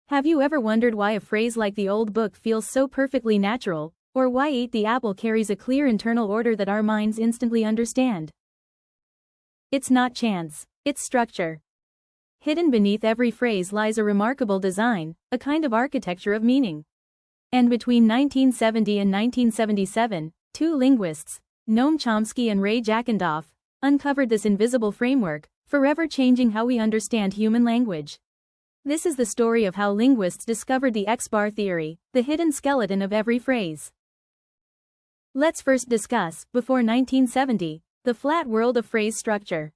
Have you ever wondered why a phrase like the old book feels so perfectly natural, or why "ate the apple" carries a clear internal order that our minds instantly understand? It's not chance, it's structure. Hidden beneath every phrase lies a remarkable design, a kind of architecture of meaning. And between 1970 and 1977, two linguists, Noam Chomsky and Jackendoff, uncovered this invisible framework, forever changing how we understand human language. This is the story of how linguists discovered the X-bar theory, the hidden skeleton of every phrase. Let's first discuss, before 1970, the flat world of phrase structure.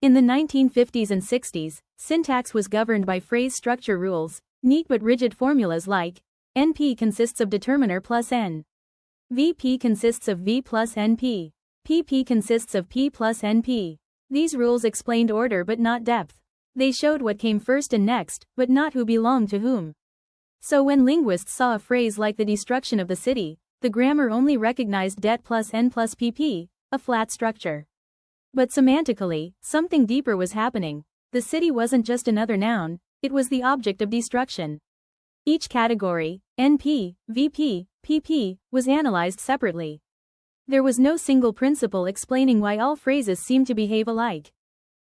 In the 1950s and 60s, syntax was governed by phrase structure rules, neat but rigid formulas like NP consists of determiner plus N. VP consists of V plus NP. PP consists of P plus NP. These rules explained order but not depth. They showed what came first and next, but not who belonged to whom. So when linguists saw a phrase like the destruction of the city, the grammar only recognized det plus N plus PP, a flat structure. But semantically, something deeper was happening. The city wasn't just another noun, it was the object of destruction. Each category, NP, VP, PP, was analyzed separately. There was no single principle explaining why all phrases seemed to behave alike.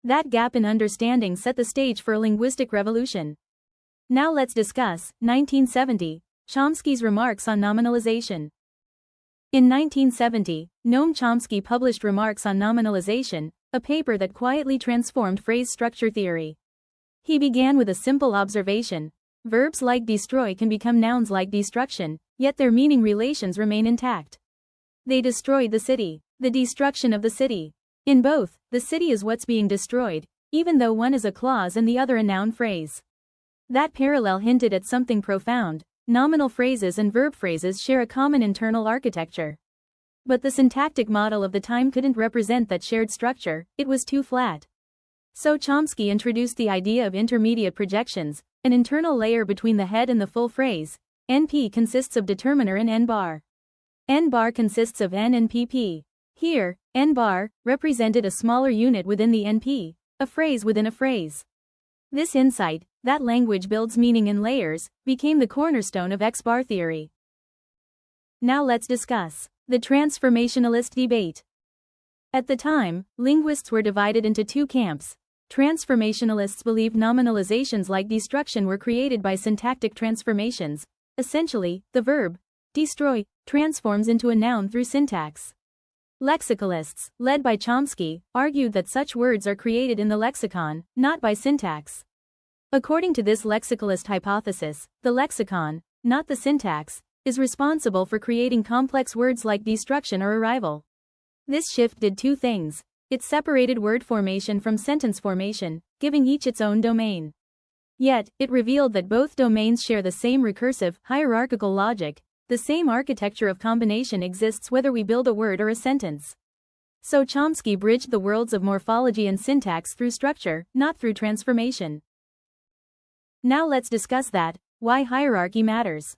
That gap in understanding set the stage for a linguistic revolution. Now let's discuss 1970, Chomsky's remarks on nominalization. In 1970, Noam Chomsky published Remarks on Nominalization, a paper that quietly transformed phrase structure theory. He began with a simple observation: verbs like destroy can become nouns like destruction, yet their meaning relations remain intact. They destroyed the city. The destruction of the city. In both, the city is what's being destroyed, even though one is a clause and the other a noun phrase. That parallel hinted at something profound. Nominal phrases and verb phrases share a common internal architecture. But the syntactic model of the time couldn't represent that shared structure, it was too flat. So Chomsky introduced the idea of intermediate projections, an internal layer between the head and the full phrase. NP consists of determiner and N-bar. N-bar consists of N and PP. Here, N-bar represented a smaller unit within the NP, a phrase within a phrase. This insight, that language builds meaning in layers, became the cornerstone of X-bar theory. Now let's discuss the transformationalist debate. At the time, linguists were divided into two camps. Transformationalists believed nominalizations like destruction were created by syntactic transformations. Essentially, the verb, destroy, transforms into a noun through syntax. Lexicalists, led by Chomsky, argued that such words are created in the lexicon, not by syntax. According to this lexicalist hypothesis, the lexicon, not the syntax, is responsible for creating complex words like destruction or arrival. This shift did two things. It separated word formation from sentence formation, giving each its own domain. Yet, it revealed that both domains share the same recursive, hierarchical logic. The same architecture of combination exists whether we build a word or a sentence. So Chomsky bridged the worlds of morphology and syntax through structure, not through transformation. Now let's discuss why hierarchy matters.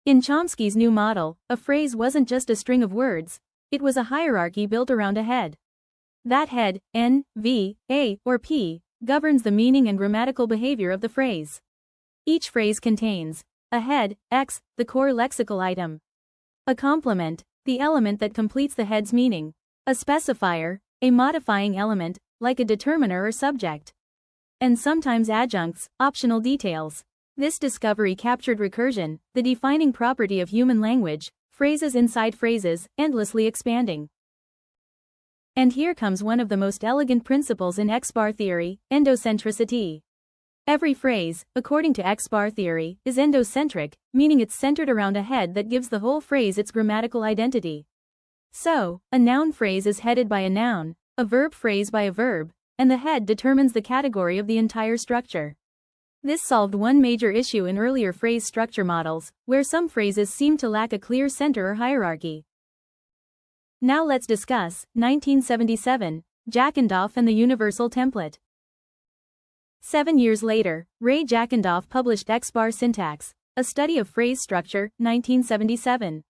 In Chomsky's new model, a phrase wasn't just a string of words, it was a hierarchy built around a head. That head, N, V, A, or P, governs the meaning and grammatical behavior of the phrase. Each phrase contains a head, X, the core lexical item. A complement, the element that completes the head's meaning. A specifier, a modifying element, like a determiner or subject. And sometimes adjuncts, optional details. This discovery captured recursion, the defining property of human language, phrases inside phrases, endlessly expanding. And here comes one of the most elegant principles in X-bar theory, endocentricity. Every phrase, according to X-bar theory, is endocentric, meaning it's centered around a head that gives the whole phrase its grammatical identity. So, a noun phrase is headed by a noun, a verb phrase by a verb, and the head determines the category of the entire structure. This solved one major issue in earlier phrase structure models, where some phrases seemed to lack a clear center or hierarchy. Now let's discuss 1977, Jackendoff and the Universal Template. 7 years later, Jackendoff published X-bar Syntax, a study of phrase structure, 1977.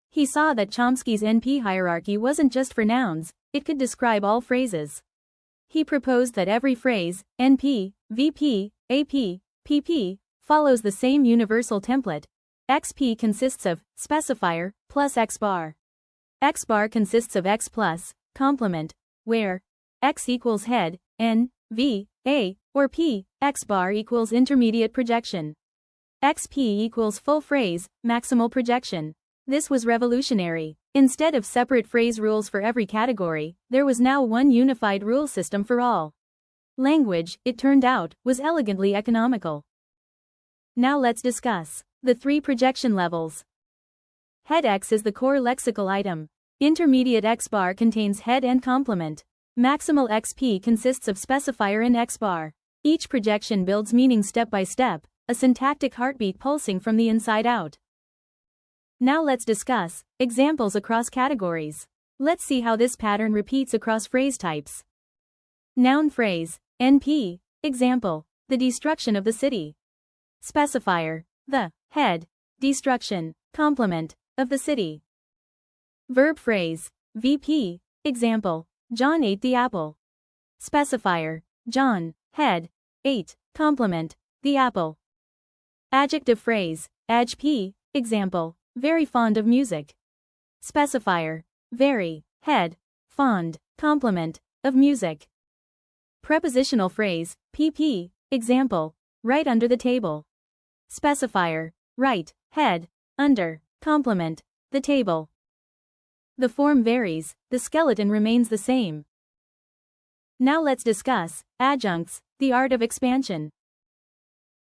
He saw that Chomsky's NP hierarchy wasn't just for nouns, it could describe all phrases. He proposed that every phrase, NP, VP, AP, PP, follows the same universal template. XP consists of specifier plus X bar. X bar consists of X plus complement, where X equals head, N, V, A, or P, X bar equals intermediate projection. XP equals full phrase, maximal projection. This was revolutionary. Instead of separate phrase rules for every category, there was now one unified rule system for all. Language, it turned out, was elegantly economical. Now let's discuss the 3 projection levels. Head X is the core lexical item. Intermediate X bar contains head and complement. Maximal XP consists of specifier and X bar. Each projection builds meaning step by step, a syntactic heartbeat pulsing from the inside out. Now let's discuss examples across categories. Let's see how this pattern repeats across phrase types. Noun phrase, NP, example, the destruction of the city. Specifier, the head, destruction, complement, of the city. Verb phrase, VP, example, John ate the apple. Specifier, John, head, ate, complement, the apple. Adjective phrase, AdjP, example, very fond of music. Specifier, very, head, fond, complement, of music. Prepositional phrase, PP, example, right under the table. Specifier, right, head, under, complement, the table. The form varies, the skeleton remains the same. Now let's discuss adjuncts, the art of expansion.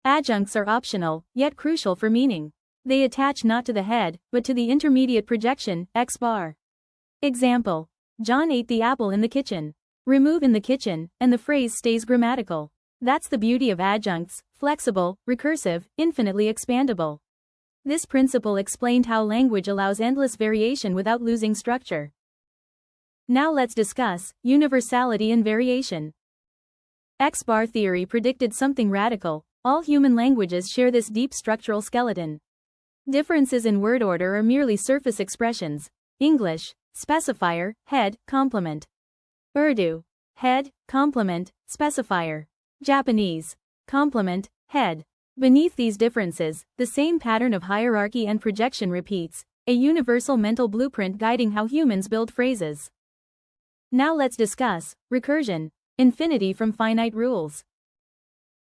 Adjuncts are optional, yet crucial for meaning. They attach not to the head, but to the intermediate projection, X bar. Example, John ate the apple in the kitchen. Remove in the kitchen, and the phrase stays grammatical. That's the beauty of adjuncts, flexible, recursive, infinitely expandable. This principle explained how language allows endless variation without losing structure. Now let's discuss universality and variation. X-bar theory predicted something radical. All human languages share this deep structural skeleton. Differences in word order are merely surface expressions. English, specifier, head, complement. Urdu, head, complement, specifier. Japanese, complement, head. Beneath these differences, the same pattern of hierarchy and projection repeats, a universal mental blueprint guiding how humans build phrases. Now let's discuss recursion, infinity from finite rules.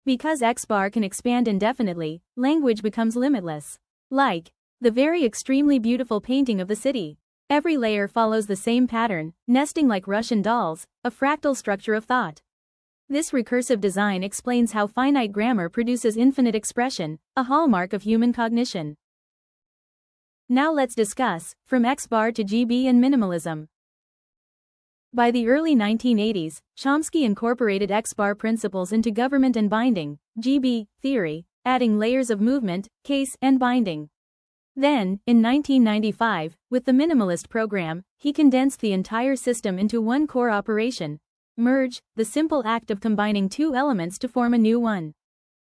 Because X-bar can expand indefinitely, language becomes limitless. Like the very extremely beautiful painting of the city. Every layer follows the same pattern, nesting like Russian dolls, a fractal structure of thought. This recursive design explains how finite grammar produces infinite expression, a hallmark of human cognition. Now let's discuss from X-bar to GB and minimalism. By the early 1980s, Chomsky incorporated X-bar principles into government and binding, GB, theory, adding layers of movement, case, and binding. Then, in 1995, with the minimalist program, he condensed the entire system into one core operation. Merge, the simple act of combining two elements to form a new one.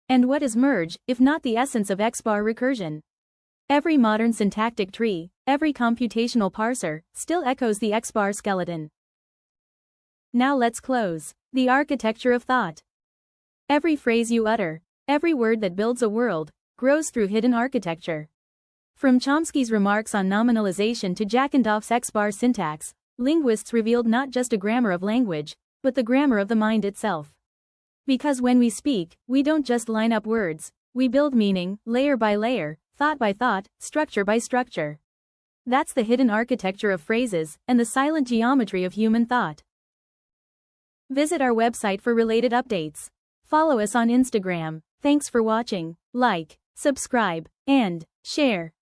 And what is merge, if not the essence of X-bar recursion? Every modern syntactic tree, every computational parser, still echoes the X-bar skeleton. Now let's close. The architecture of thought. Every phrase you utter, every word that builds a world, grows through hidden architecture. From Chomsky's remarks on nominalization to Jackendoff's X-bar syntax, linguists revealed not just a grammar of language, but the grammar of the mind itself. Because when we speak, we don't just line up words, we build meaning, layer by layer, thought by thought, structure by structure. That's the hidden architecture of phrases, and the silent geometry of human thought. Visit our website for related updates. Follow us on Instagram. Thanks for watching. Like, subscribe, and share.